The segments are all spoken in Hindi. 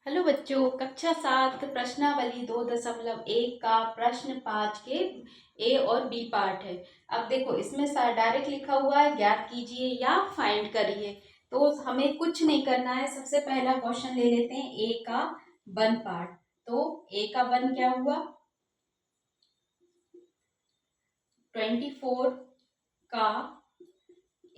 हेलो बच्चों, कक्षा 7 प्रश्नावली 2.1 का प्रश्न 5 के ए और बी पार्ट है। अब देखो, इसमें डायरेक्ट लिखा हुआ है ज्ञात कीजिए या फाइंड करिए। तो हमें कुछ नहीं करना है। सबसे पहला क्वेश्चन ले लेते हैं ए का वन पार्ट। तो ए का वन क्या हुआ? 24 का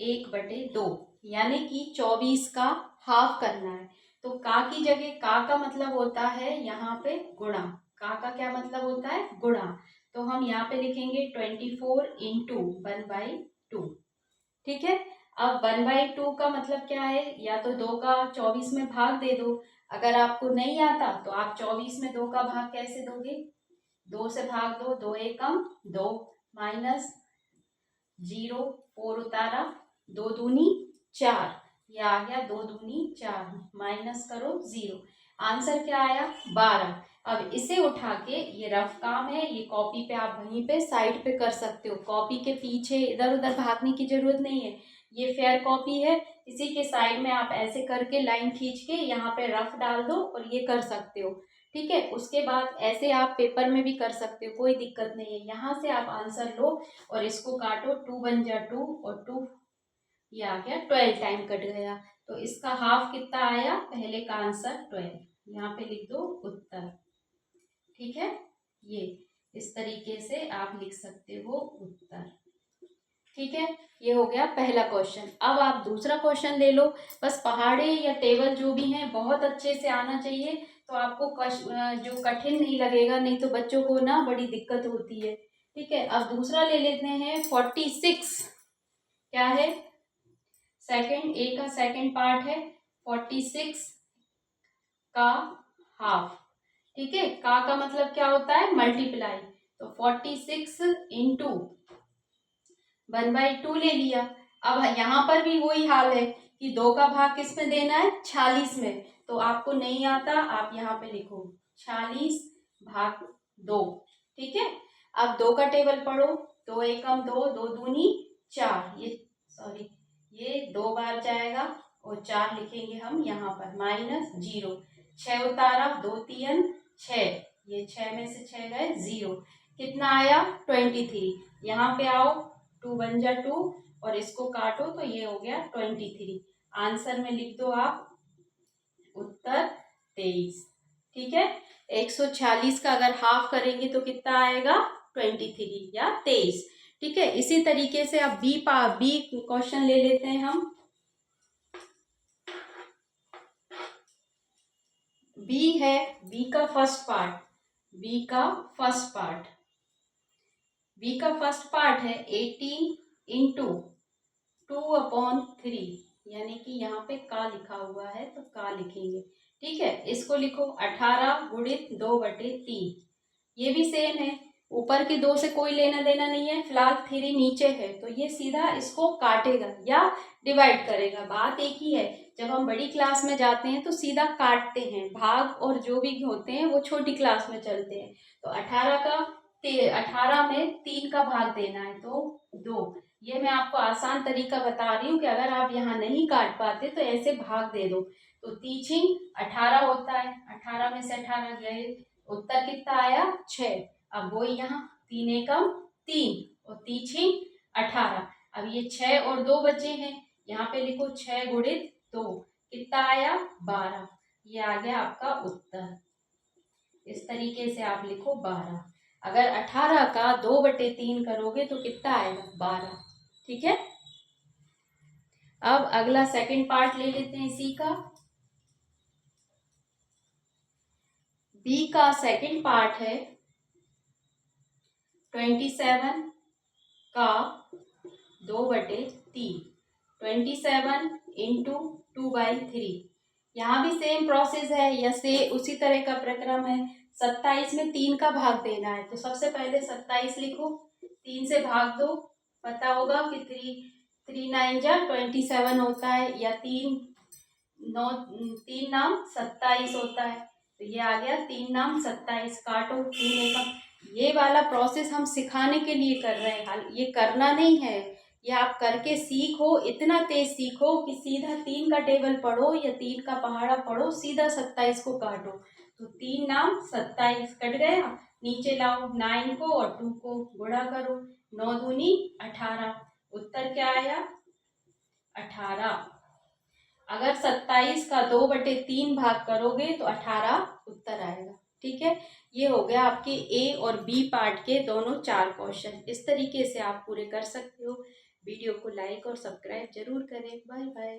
1/2, यानी कि 24 का हाफ करना है। तो का की जगह का मतलब होता है यहाँ पे गुणा। का क्या मतलब होता है? गुणा। तो हम यहाँ पे लिखेंगे 24 इंटू 1/2। ठीक है। अब 1/2 का मतलब क्या है? या तो 2 का 24 में भाग दे दो। अगर आपको नहीं आता तो आप 24 में 2 का भाग कैसे दोगे? 2 से भाग दो, 2 एकम 2 माइनस 0, 4 उतारा, 2 दूनी 4, ये आ गया 2 दूनी 4, माइनस करो 0। आंसर क्या आया? 12। अब इसे उठा के, ये रफ काम है, ये कॉपी पे आप वहीं पे साइड पे कर सकते हो। कॉपी के पीछे इधर उधर भागने की जरूरत नहीं है। ये फेयर कॉपी है, इसी के साइड में आप ऐसे करके लाइन खींच के यहाँ पे रफ डाल दो और ये कर सकते हो। ठीक है। उसके बाद ऐसे आप पेपर में भी कर सकते हो, कोई दिक्कत नहीं है। यहाँ से आप आंसर लो और इसको काटो। 2 वन जा 2 और 2, ये आ गया 12 टाइम कट गया। तो इसका हाफ कितना आया? पहले का आंसर 12, यहाँ पे लिख दो उत्तर। ठीक है। ये इस तरीके से आप लिख सकते हो उत्तर। ठीक है। ये हो गया पहला क्वेश्चन। अब आप दूसरा क्वेश्चन ले लो। बस पहाड़े या टेबल जो भी हैं बहुत अच्छे से आना चाहिए, तो आपको जो कठिन नहीं लगेगा, नहीं तो बच्चों को ना बड़ी दिक्कत होती है। ठीक है। अब दूसरा ले लेते हैं 46। क्या है? सेकंड, ए का सेकंड पार्ट है 46 का हाफ। ठीक है। का मतलब क्या होता है? मल्टीप्लाई। तो 46 इंटू 1/2 ले लिया। अब यहाँ पर भी वही हाल है कि 2 का भाग किस में देना है? 46 में। तो आपको नहीं आता, आप यहाँ पे लिखो 46/2। ठीक है। अब 2 का टेबल पढ़ो। 2 एकम 2, 2 दूनी 4, ये सॉरी, ये 2 बार जाएगा और 4 लिखेंगे हम यहाँ पर, माइनस 0, 6 उतारा, 2 तीन 6, ये 6 में से 6 गए 0। कितना आया? 23। यहाँ पे आओ, 2 वन जा 2 और इसको काटो तो ये हो गया 23। आंसर में लिख दो आप उत्तर 23। ठीक है। 146 का अगर हाफ करेंगे तो कितना आएगा? 23 या 23। ठीक है। इसी तरीके से अब बी क्वेश्चन ले लेते हैं हम। बी है, बी का फर्स्ट पार्ट। बी का फर्स्ट पार्ट बी का फर्स्ट पार्ट है 18 इंटू 2/3, यानी कि यहाँ पे का लिखा हुआ है तो का लिखेंगे। ठीक है। इसको लिखो 18 गुणित 2/3। ये भी सेम है, ऊपर के 2 से कोई लेना देना नहीं है, फिलहाल 3 नीचे है तो ये सीधा इसको काटेगा या डिवाइड करेगा। बात एक ही है। जब हम बड़ी क्लास में जाते हैं तो सीधा काटते हैं, भाग और जो भी होते हैं वो छोटी क्लास में चलते हैं। तो 18 में 3 का भाग देना है तो 2। ये मैं आपको आसान तरीका बता रही हूँ कि अगर आप यहाँ नहीं काट पाते तो ऐसे भाग दे दो। तो 3 18 होता है, 18 में से 18 गए, उत्तर कितना आया? 6। अब वही यहाँ 3 एकम 3 और 3 18। अब ये 6 और 2 बचे हैं, यहाँ पे लिखो 6 गुणित 2, कितना आया? 12। ये आ गया आपका उत्तर। इस तरीके से आप लिखो 12। अगर 18 का 2/3 करोगे तो कितना आएगा? 12। ठीक है। अब अगला सेकंड पार्ट ले लेते हैं इसी का। बी का सेकंड पार्ट है 27 का 2/3। 27 इंटू 2/3। यहाँ भी सेम प्रोसेस है या उसी तरह का प्रक्रम है। 27 में 3 का भाग देना है तो सबसे पहले 27 लिखो, 3 से भाग दो। पता होगा कि 3 9 जा 27 होता है, या 3 नाम 27 होता है। तो ये आ गया 3 नाम 27, काटो 3 एकम। ये वाला प्रोसेस हम सिखाने के लिए कर रहे हैं, ये करना नहीं है। ये आप करके सीखो, इतना तेज सीखो कि सीधा 3 का टेबल पढ़ो या 3 का पहाड़ा पढ़ो, सीधा 27 को काटो। तो 3 नाम 27 कट गया, नीचे लाओ 9 को और 2 को गुणा करो, 9 दूनी 18। उत्तर क्या आया? 18। अगर 27 का 2/3 भाग करोगे तो 18 उत्तर आएगा। ठीक है, ये हो गया आपके ए और बी पार्ट के दोनों 4 क्वेश्चन। इस तरीके से आप पूरे कर सकते हो। वीडियो को लाइक और सब्सक्राइब जरूर करें। Bye bye.